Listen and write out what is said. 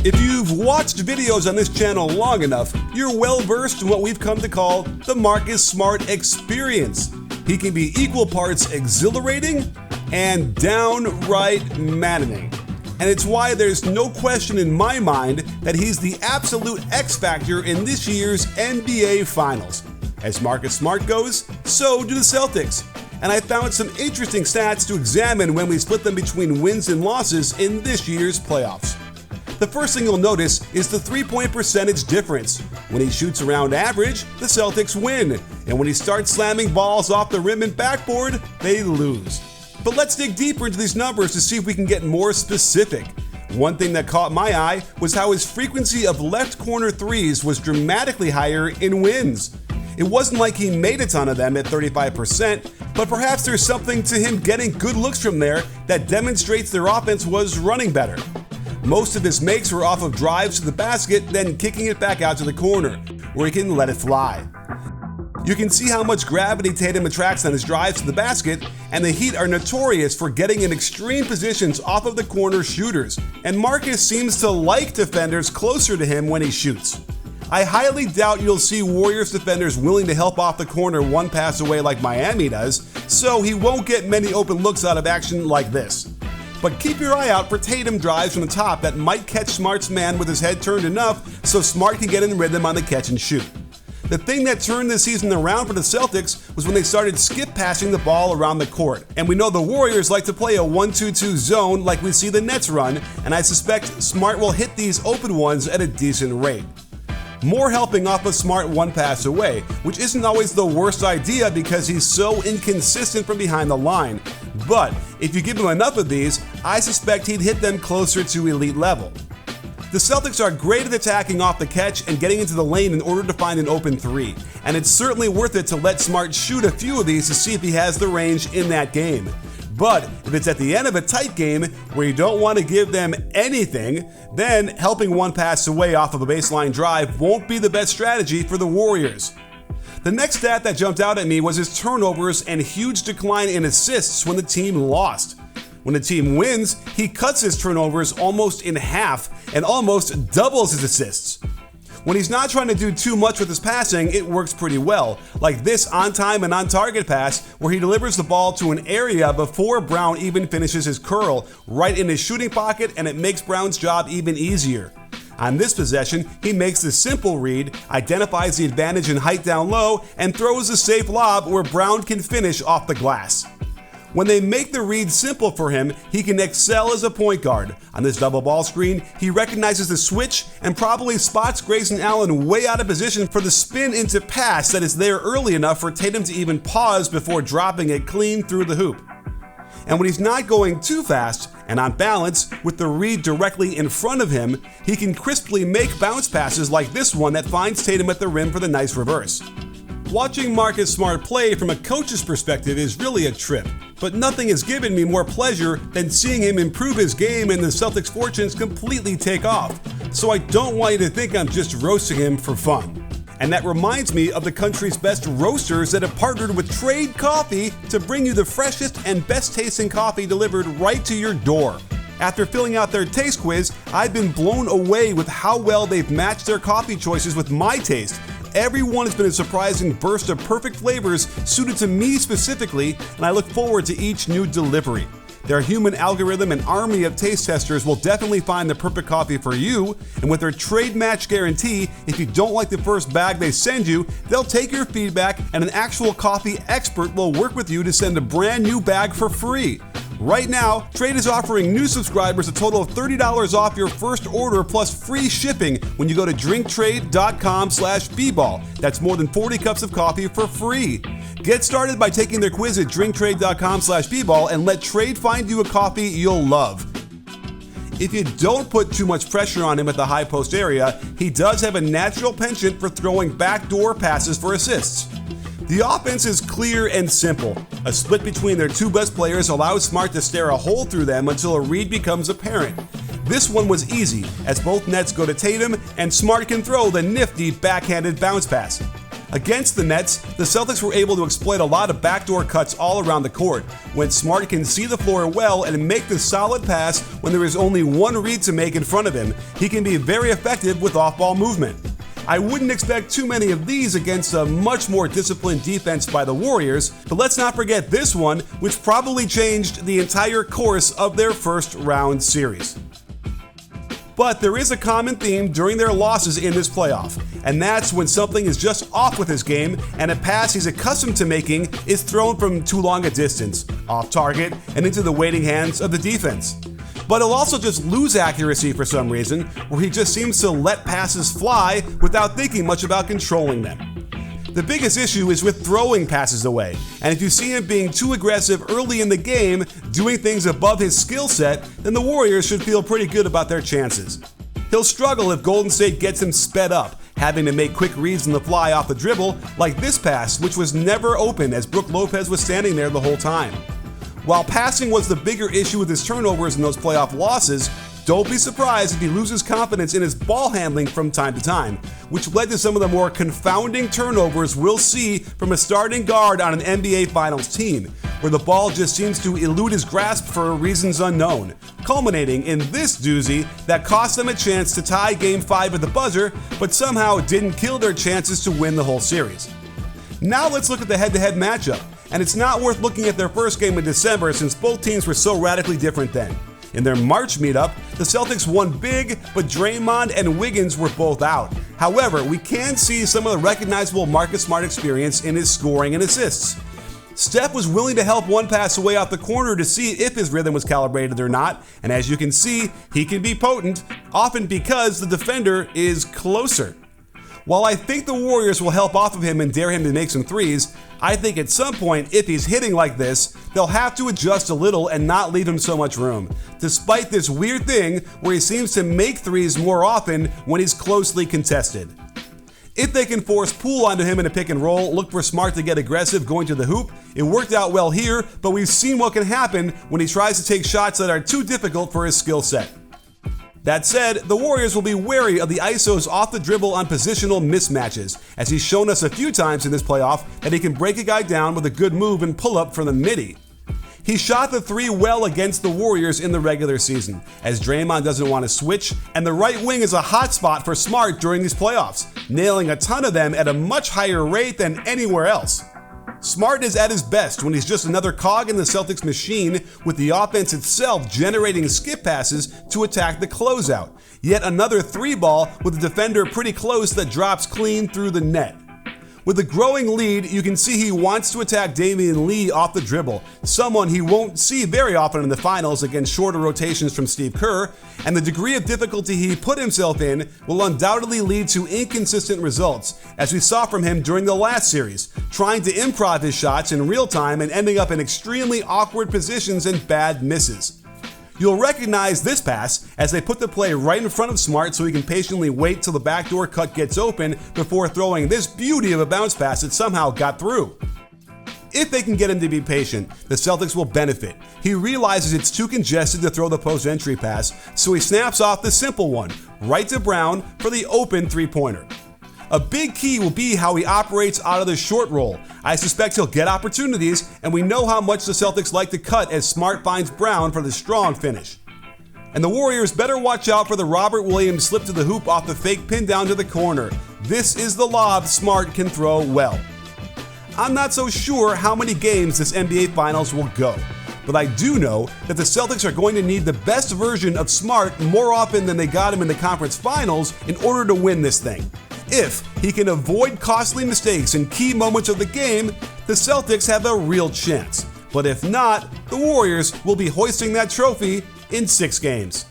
If you've watched videos on this channel long enough, you're well versed in what we've come to call the Marcus Smart experience. He can be equal parts exhilarating and downright maddening. And it's why there's no question in my mind that he's the absolute X factor in this year's NBA Finals. As Marcus Smart goes, so do the Celtics. And I found some interesting stats to examine when we split them between wins and losses in this year's playoffs. The first thing you'll notice is the three-point percentage difference. When he shoots around average, the Celtics win. And when he starts slamming balls off the rim and backboard, they lose. But let's dig deeper into these numbers to see if we can get more specific. One thing that caught my eye was how his frequency of left corner threes was dramatically higher in wins. It wasn't like he made a ton of them at 35%, but perhaps there's something to him getting good looks from there that demonstrates their offense was running better. Most of his makes were off of drives to the basket, then kicking it back out to the corner, where he can let it fly. You can see how much gravity Tatum attracts on his drives to the basket, and the Heat are notorious for getting in extreme positions off of the corner shooters, and Marcus seems to like defenders closer to him when he shoots. I highly doubt you'll see Warriors defenders willing to help off the corner one pass away like Miami does, so he won't get many open looks out of action like this. But keep your eye out for Tatum drives from the top that might catch Smart's man with his head turned enough so Smart can get in rhythm on the catch and shoot. The thing that turned this season around for the Celtics was when they started skip passing the ball around the court. And we know the Warriors like to play a 1-2-2 zone like we see the Nets run, and I suspect Smart will hit these open ones at a decent rate. More helping off of Smart one pass away, which isn't always the worst idea because he's so inconsistent from behind the line. But if you give him enough of these, I suspect he'd hit them closer to elite level. The Celtics are great at attacking off the catch and getting into the lane in order to find an open three, and it's certainly worth it to let Smart shoot a few of these to see if he has the range in that game. But if it's at the end of a tight game where you don't want to give them anything, then helping one pass away off of a baseline drive won't be the best strategy for the Warriors. The next stat that jumped out at me was his turnovers and huge decline in assists when the team lost. When the team wins, he cuts his turnovers almost in half and almost doubles his assists. When he's not trying to do too much with his passing, it works pretty well, like this on-time and on-target pass where he delivers the ball to an area before Brown even finishes his curl, right in his shooting pocket, and it makes Brown's job even easier. On this possession, he makes the simple read, identifies the advantage in height down low, and throws a safe lob where Brown can finish off the glass. When they make the read simple for him, he can excel as a point guard. On this double ball screen, he recognizes the switch and probably spots Grayson Allen way out of position for the spin into pass that is there early enough for Tatum to even pause before dropping it clean through the hoop. And when he's not going too fast and on balance with the read directly in front of him, he can crisply make bounce passes like this one that finds Tatum at the rim for the nice reverse. Watching Marcus Smart play from a coach's perspective is really a trip, but nothing has given me more pleasure than seeing him improve his game and the Celtics' fortunes completely take off. So I don't want you to think I'm just roasting him for fun. And that reminds me of the country's best roasters that have partnered with Trade Coffee to bring you the freshest and best tasting coffee delivered right to your door. After filling out their taste quiz, I've been blown away with how well they've matched their coffee choices with my taste. Everyone has been a surprising burst of perfect flavors suited to me specifically, and I look forward to each new delivery. Their human algorithm and army of taste testers will definitely find the perfect coffee for you, and with their trade match guarantee, if you don't like the first bag they send you, they'll take your feedback and an actual coffee expert will work with you to send a brand new bag for free. Right now, Trade is offering new subscribers a total of $30 off your first order plus free shipping when you go to drinktrade.com/bball. That's more than 40 cups of coffee for free. Get started by taking their quiz at drinktrade.com/bball and let Trade find you a coffee you'll love. If you don't put too much pressure on him at the high post area, he does have a natural penchant for throwing backdoor passes for assists. The offense is clear and simple. A split between their two best players allows Smart to stare a hole through them until a read becomes apparent. This one was easy, as both nets go to Tatum and Smart can throw the nifty backhanded bounce pass. Against the Nets, the Celtics were able to exploit a lot of backdoor cuts all around the court, when Smart can see the floor well and make the solid pass when there is only one read to make in front of him. He can be very effective with off-ball movement. I wouldn't expect too many of these against a much more disciplined defense by the Warriors, but let's not forget this one, which probably changed the entire course of their first round series. But there is a common theme during their losses in this playoff, and that's when something is just off with his game and a pass he's accustomed to making is thrown from too long a distance, off target, and into the waiting hands of the defense. But he'll also just lose accuracy for some reason, where he just seems to let passes fly without thinking much about controlling them. The biggest issue is with throwing passes away, and if you see him being too aggressive early in the game, doing things above his skill set, then the Warriors should feel pretty good about their chances. He'll struggle if Golden State gets him sped up, having to make quick reads on the fly off the dribble, like this pass, which was never open as Brook Lopez was standing there the whole time. While passing was the bigger issue with his turnovers in those playoff losses, don't be surprised if he loses confidence in his ball handling from time to time, which led to some of the more confounding turnovers we'll see from a starting guard on an NBA Finals team, where the ball just seems to elude his grasp for reasons unknown, culminating in this doozy that cost them a chance to tie Game 5 at the buzzer, but somehow didn't kill their chances to win the whole series. Now let's look at the head-to-head matchup, and it's not worth looking at their first game in December since both teams were so radically different then. In their March meetup, the Celtics won big, but Draymond and Wiggins were both out. However, we can see some of the recognizable Marcus Smart experience in his scoring and assists. Steph was willing to help one pass away off the corner to see if his rhythm was calibrated or not, and as you can see, he can be potent, often because the defender is closer. While I think the Warriors will help off of him and dare him to make some threes, I think at some point, if he's hitting like this, they'll have to adjust a little and not leave him so much room, despite this weird thing where he seems to make threes more often when he's closely contested. If they can force Poole onto him in a pick and roll, look for Smart to get aggressive going to the hoop. It worked out well here, but we've seen what can happen when he tries to take shots that are too difficult for his skill set. That said, the Warriors will be wary of the ISOs off the dribble on positional mismatches, as he's shown us a few times in this playoff that he can break a guy down with a good move and pull up from the midi. He shot the three well against the Warriors in the regular season, as Draymond doesn't want to switch, and the right wing is a hot spot for Smart during these playoffs, nailing a ton of them at a much higher rate than anywhere else. Smart is at his best when he's just another cog in the Celtics machine, with the offense itself generating skip passes to attack the closeout. Yet another three ball with the defender pretty close that drops clean through the net. With a growing lead, you can see he wants to attack Damian Lee off the dribble, someone he won't see very often in the finals against shorter rotations from Steve Kerr, and the degree of difficulty he put himself in will undoubtedly lead to inconsistent results, as we saw from him during the last series, trying to improv his shots in real time and ending up in extremely awkward positions and bad misses. You'll recognize this pass as they put the play right in front of Smart so he can patiently wait till the backdoor cut gets open before throwing this beauty of a bounce pass that somehow got through. If they can get him to be patient, the Celtics will benefit. He realizes it's too congested to throw the post-entry pass, so he snaps off the simple one, right to Brown for the open three-pointer. A big key will be how he operates out of the short roll. I suspect he'll get opportunities, and we know how much the Celtics like to cut as Smart finds Brown for the strong finish. And the Warriors better watch out for the Robert Williams slip to the hoop off the fake pin down to the corner. This is the lob Smart can throw well. I'm not so sure how many games this NBA Finals will go, but I do know that the Celtics are going to need the best version of Smart more often than they got him in the conference finals in order to win this thing. If he can avoid costly mistakes in key moments of the game, the Celtics have a real chance. But if not, the Warriors will be hoisting that trophy in 6 games.